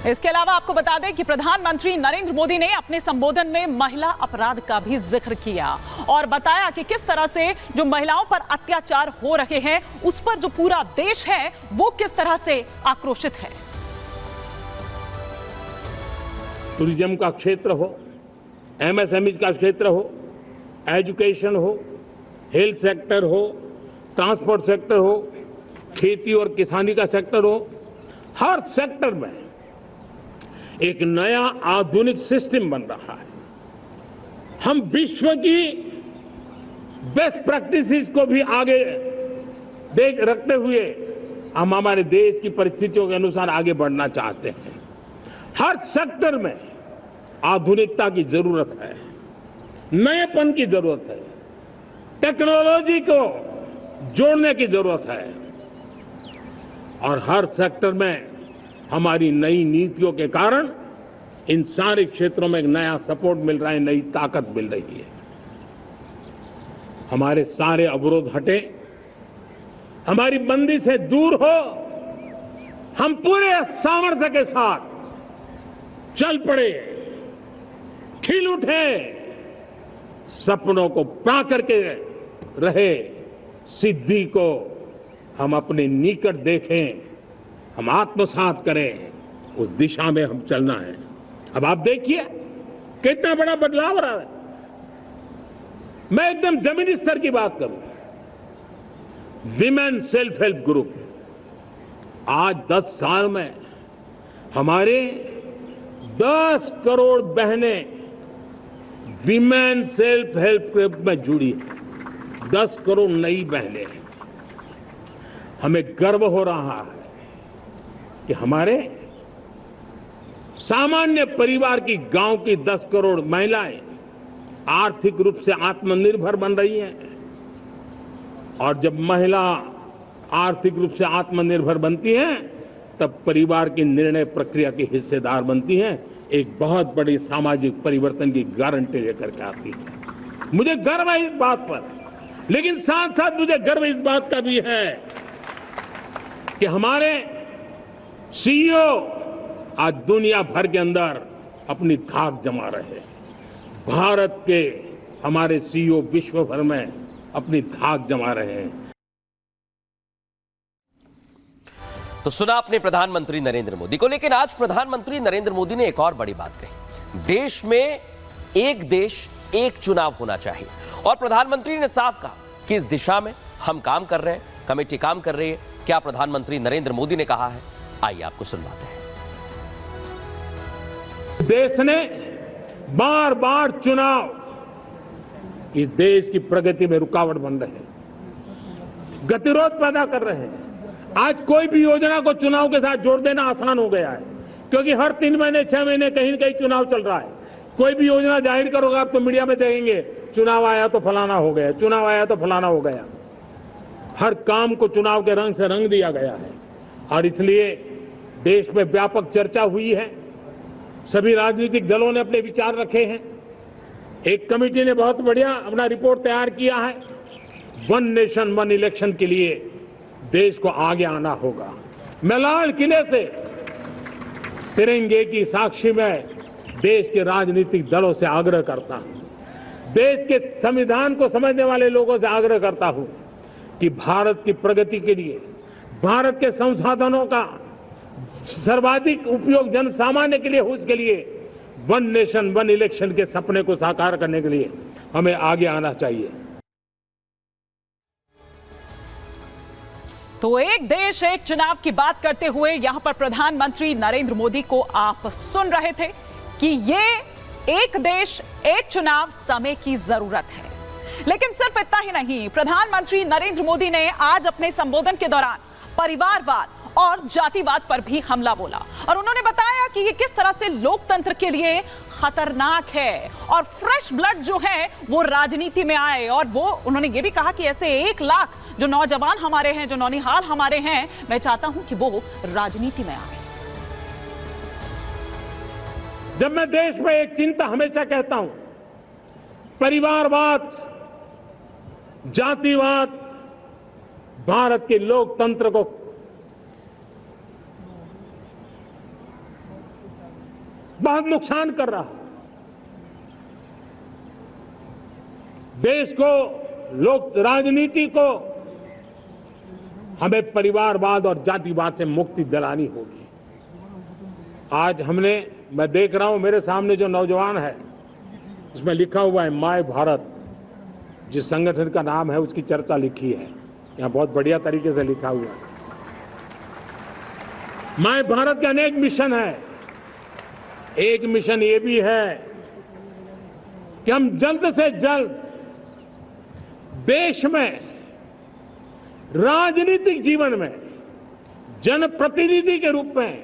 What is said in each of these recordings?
इसके अलावा आपको बता दें कि प्रधानमंत्री नरेंद्र मोदी ने अपने संबोधन में महिला अपराध का भी जिक्र किया और बताया कि किस तरह से जो महिलाओं पर अत्याचार हो रहे हैं उस पर जो पूरा देश है वो किस तरह से आक्रोशित है। टूरिज्म का क्षेत्र हो, एमएसएमई का क्षेत्र हो, एजुकेशन हो, हेल्थ सेक्टर हो, ट्रांसपोर्ट सेक्टर हो, खेती और किसानी का सेक्टर हो, हर सेक्टर में एक नया आधुनिक सिस्टम बन रहा है। हम विश्व की बेस्ट प्रैक्टिसेस को भी आगे रखते हुए हम हमारे देश की परिस्थितियों के अनुसार आगे बढ़ना चाहते हैं। हर सेक्टर में आधुनिकता की जरूरत है, नएपन की जरूरत है, टेक्नोलॉजी को जोड़ने की जरूरत है और हर सेक्टर में हमारी नई नीतियों के कारण इन सारे क्षेत्रों में एक नया सपोर्ट मिल रहा है, नई ताकत मिल रही है। हमारे सारे अवरोध हटे, हमारी बंदी से दूर हो, हम पूरे सामर्थ्य के साथ चल पड़े, खिल उठे, सपनों को पा करके रहे, सिद्धि को हम अपने निकट देखें, हम आत्मसात करें, उस दिशा में हम चलना है। अब आप देखिए कितना बड़ा बदलाव रहा है। मैं एकदम जमीनी स्तर की बात करूं, विमेन सेल्फ हेल्प ग्रुप आज 10 साल में हमारे 10 करोड़ बहनें विमेन सेल्फ हेल्प ग्रुप में जुड़ी है। 10 करोड़ नई बहनें। हमें गर्व हो रहा है कि हमारे सामान्य परिवार की गांव की 10 करोड़ महिलाएं आर्थिक रूप से आत्मनिर्भर बन रही हैं। और जब महिला आर्थिक रूप से आत्मनिर्भर बनती हैं तब परिवार की निर्णय प्रक्रिया की हिस्सेदार बनती हैं, एक बहुत बड़ी सामाजिक परिवर्तन की गारंटी लेकर के आती है। मुझे गर्व है इस बात पर, लेकिन साथ साथ मुझे गर्व इस बात का भी है कि हमारे सीईओ आज दुनिया भर के अंदर अपनी धाक जमा रहे हैं। भारत के हमारे सीईओ विश्व भर में अपनी धाक जमा रहे हैं। तो सुना आपने प्रधानमंत्री नरेंद्र मोदी को, लेकिन आज प्रधानमंत्री नरेंद्र मोदी ने एक और बड़ी बात कही। देश में एक देश एक चुनाव होना चाहिए और प्रधानमंत्री ने साफ कहा कि इस दिशा में हम काम कर रहे हैं, कमेटी काम कर रही है। क्या प्रधानमंत्री नरेंद्र मोदी ने कहा है, आइए आपको सुनवाते हैं। देश ने बार बार चुनाव इस देश की प्रगति में रुकावट बन रहे हैं, गतिरोध पैदा कर रहे हैं। आज कोई भी योजना को चुनाव के साथ जोड़ देना आसान हो गया है, क्योंकि हर 3 महीने 6 महीने कहीं न कहीं चुनाव चल रहा है। कोई भी योजना जाहिर करोगे आप तो मीडिया में देखेंगे, चुनाव आया तो फलाना हो गया, चुनाव आया तो फलाना हो गया। हर काम को चुनाव के रंग से रंग दिया गया है और इसलिए देश में व्यापक चर्चा हुई है। सभी राजनीतिक दलों ने अपने विचार रखे हैं। एक कमेटी ने बहुत बढ़िया अपना रिपोर्ट तैयार किया है। 1 नेशन 1 इलेक्शन के लिए देश को आगे आना होगा। मैं लाल किले से तिरंगे की साक्षी में देश के राजनीतिक दलों से आग्रह करता हूं, देश के संविधान को समझने वाले लोगों से आग्रह करता हूं कि भारत की प्रगति के लिए, भारत के संसाधनों का सर्वाधिक उपयोग जन सामान्य के लिए हो, उसके लिए 1 नेशन 1 इलेक्शन के सपने को साकार करने के लिए हमें आगे आना चाहिए। तो एक देश एक चुनाव की बात करते हुए यहां पर प्रधानमंत्री नरेंद्र मोदी को आप सुन रहे थे कि ये एक देश एक चुनाव समय की जरूरत है। लेकिन सिर्फ इतना ही नहीं, प्रधानमंत्री नरेंद्र मोदी ने आज अपने संबोधन के दौरान परिवारवाद और जातिवाद पर भी हमला बोला और उन्होंने बताया कि ये किस तरह से लोकतंत्र के लिए खतरनाक है और फ्रेश ब्लड जो है वो राजनीति में आए। और वो उन्होंने ये भी कहा कि ऐसे 1 लाख जो नौजवान हमारे हैं, जो नौनिहाल हमारे हैं, मैं चाहता हूं कि वो राजनीति में आए। जब मैं देश में एक चिंता हमेशा कहता हूं, परिवारवाद, जातिवाद भारत के लोकतंत्र को बहुत नुकसान कर रहा है। देश को, लोक राजनीति को हमें परिवारवाद और जातिवाद से मुक्ति दिलानी होगी। आज मैं देख रहा हूं मेरे सामने जो नौजवान है, उसमें लिखा हुआ है माय भारत, जिस संगठन का नाम है उसकी चर्चा लिखी है, यहां बहुत बढ़िया तरीके से लिखा हुआ है। माय भारत के अनेक मिशन है। एक मिशन ये भी है कि हम जल्द से जल्द देश में राजनीतिक जीवन में जनप्रतिनिधि के रूप में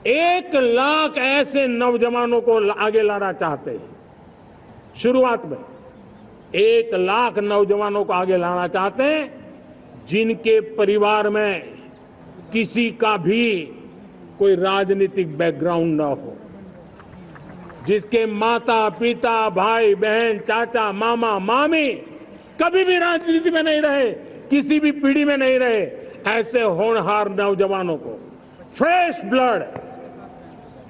1 लाख ऐसे नौजवानों को आगे लाना चाहते हैं। शुरुआत में 1 लाख नौजवानों को आगे लाना चाहते हैं जिनके परिवार में किसी का भी कोई राजनीतिक बैकग्राउंड न हो, जिसके माता पिता भाई बहन चाचा मामा मामी कभी भी राजनीति में नहीं रहे, किसी भी पीढ़ी में नहीं रहे, ऐसे होनहार नौजवानों को फ्रेश ब्लड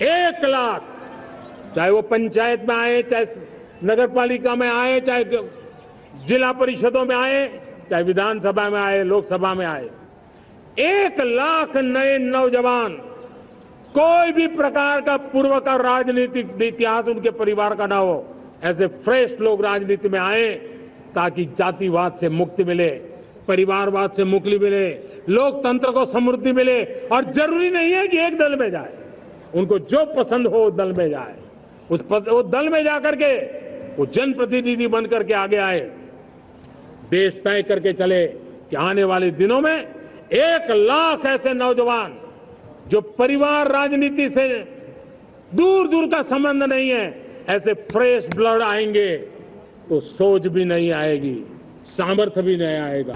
1 लाख, चाहे वो पंचायत में आए, चाहे नगर पालिका में आए, चाहे जिला परिषदों में आए, चाहे विधानसभा में आए, लोकसभा में आए, 1 लाख नए नौजवान, कोई भी प्रकार का पूर्व का राजनीतिक इतिहास उनके परिवार का ना हो, ऐसे फ्रेश लोग राजनीति में आए ताकि जातिवाद से मुक्ति मिले, परिवारवाद से मुक्ति मिले, लोकतंत्र को समृद्धि मिले। और जरूरी नहीं है कि एक दल में जाए, उनको जो पसंद हो उस दल में जाए, उस दल में जाकर के वो जनप्रतिनिधि बन करके आगे आए। देश तय करके चले कि आने वाले दिनों में 1 लाख ऐसे नौजवान जो परिवार राजनीति से दूर दूर का संबंध नहीं है, ऐसे फ्रेश ब्लड आएंगे तो सोच भी नहीं आएगी, सामर्थ्य भी नहीं आएगा।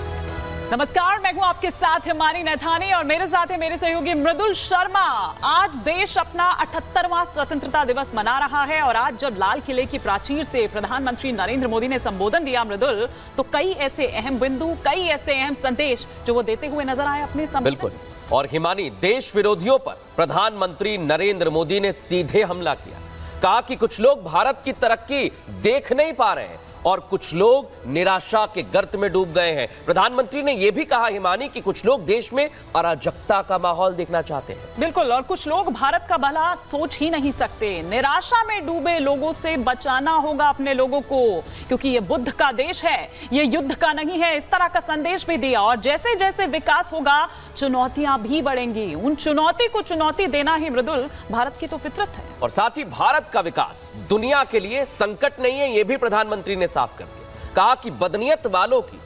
नमस्कार, मैं हूं आपके साथ हिमानी नैथानी और मेरे साथ है मेरे सहयोगी मृदुल शर्मा। आज देश अपना 78वां स्वतंत्रता दिवस मना रहा है और आज जब लाल किले की प्राचीर से प्रधानमंत्री नरेंद्र मोदी ने संबोधन दिया मृदुल, तो कई ऐसे अहम बिंदु, कई ऐसे अहम संदेश जो वो देते हुए नजर आए अपने संबोधन। बिल्कुल। और हिमानी, देश विरोधियों पर प्रधानमंत्री नरेंद्र मोदी ने सीधे हमला किया। कहा कि कुछ लोग भारत की तरक्की देख नहीं पा रहे हैं और कुछ लोग निराशा के गर्त में डूब गए हैं। प्रधानमंत्री ने यह भी कहा हिमानी कि कुछ लोग देश में अराजकता का माहौल देखना चाहते हैं। बिल्कुल, और कुछ लोग भारत का भला सोच ही नहीं सकते। निराशा में डूबे लोगों से बचाना होगा अपने लोगों को, क्योंकि ये बुद्ध का देश है, ये युद्ध का नहीं है। इस तरह का संदेश भी दिया। और जैसे जैसे विकास होगा चुनौतियां भी बढ़ेंगी। उन चुनौती को चुनौती देना ही मृदुल भारत की तो फितरत है। और साथ ही भारत का विकास दुनिया के लिए संकट नहीं है, यह भी प्रधानमंत्री ने साफ कर दिया। कहा कि बदनीयत वालों की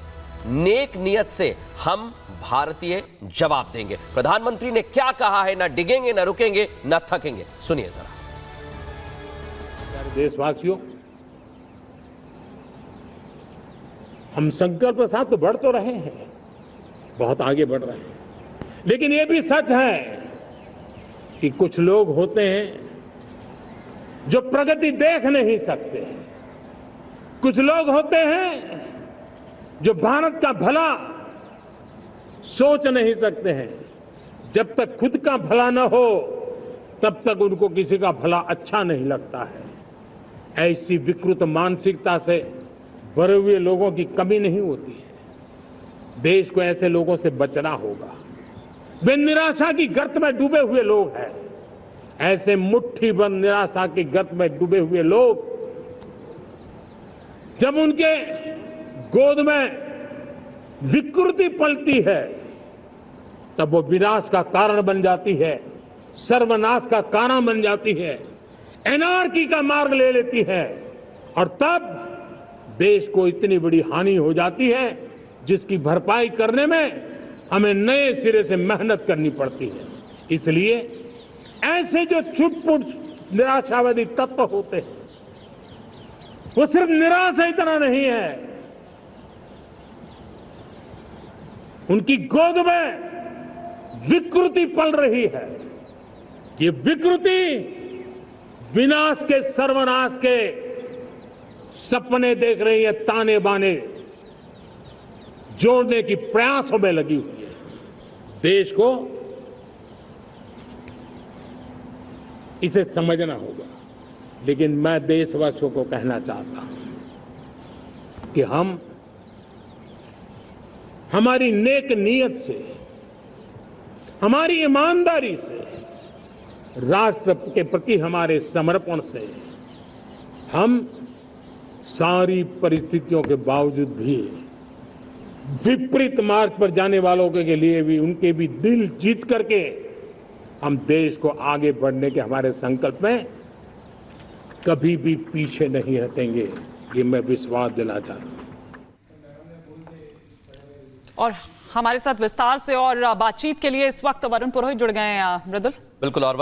नेक नियत से हम भारतीय जवाब देंगे। प्रधानमंत्री ने क्या कहा है, ना डिगेंगे, ना रुकेंगे, ना थकेंगे। सुनिए जरा। देशवासियों, हम संकल्प के साथ तो बढ़ तो रहे हैं, बहुत आगे बढ़ रहे हैं, लेकिन यह भी सच है कि कुछ लोग होते हैं जो प्रगति देख नहीं सकते। कुछ लोग होते हैं जो भारत का भला सोच नहीं सकते हैं। जब तक खुद का भला न हो तब तक उनको किसी का भला अच्छा नहीं लगता है। ऐसी विकृत मानसिकता से भरे हुए लोगों की कमी नहीं होती है। देश को ऐसे लोगों से बचना होगा। वे निराशा की गर्त में डूबे हुए लोग हैं। ऐसे मुट्ठी बंद निराशा की गर्त में डूबे हुए लोग, जब उनके गोद में विकृति पलती है तब वो विनाश का कारण बन जाती है, सर्वनाश का कारण बन जाती है, एनार्की का मार्ग ले लेती है। और तब देश को इतनी बड़ी हानि हो जाती है जिसकी भरपाई करने में हमें नए सिरे से मेहनत करनी पड़ती है। इसलिए ऐसे जो छुटपुट निराशावादी तत्व होते हैं, वो सिर्फ निराशा इतना नहीं है, उनकी गोद में विकृति पल रही है। ये विकृति विनाश के, सर्वनाश के सपने देख रही है, ताने बाने जोड़ने की प्रयासों में लगी हुई है। देश को इसे समझना होगा। लेकिन मैं देशवासियों को कहना चाहता हूं कि हम हमारी नेक नीयत से, हमारी ईमानदारी से, राष्ट्र के प्रति हमारे समर्पण से हम सारी परिस्थितियों के बावजूद भी विपरीत मार्ग पर जाने वालों के लिए भी उनके भी दिल जीत करके हम देश को आगे बढ़ने के हमारे संकल्प में कभी भी पीछे नहीं हटेंगे, ये मैं विश्वास दिलाना चाहता हूं। और हमारे साथ विस्तार से और बातचीत के लिए इस वक्त वरुण पुरोहित जुड़ गए हैं मृदुल। बिल्कुल। और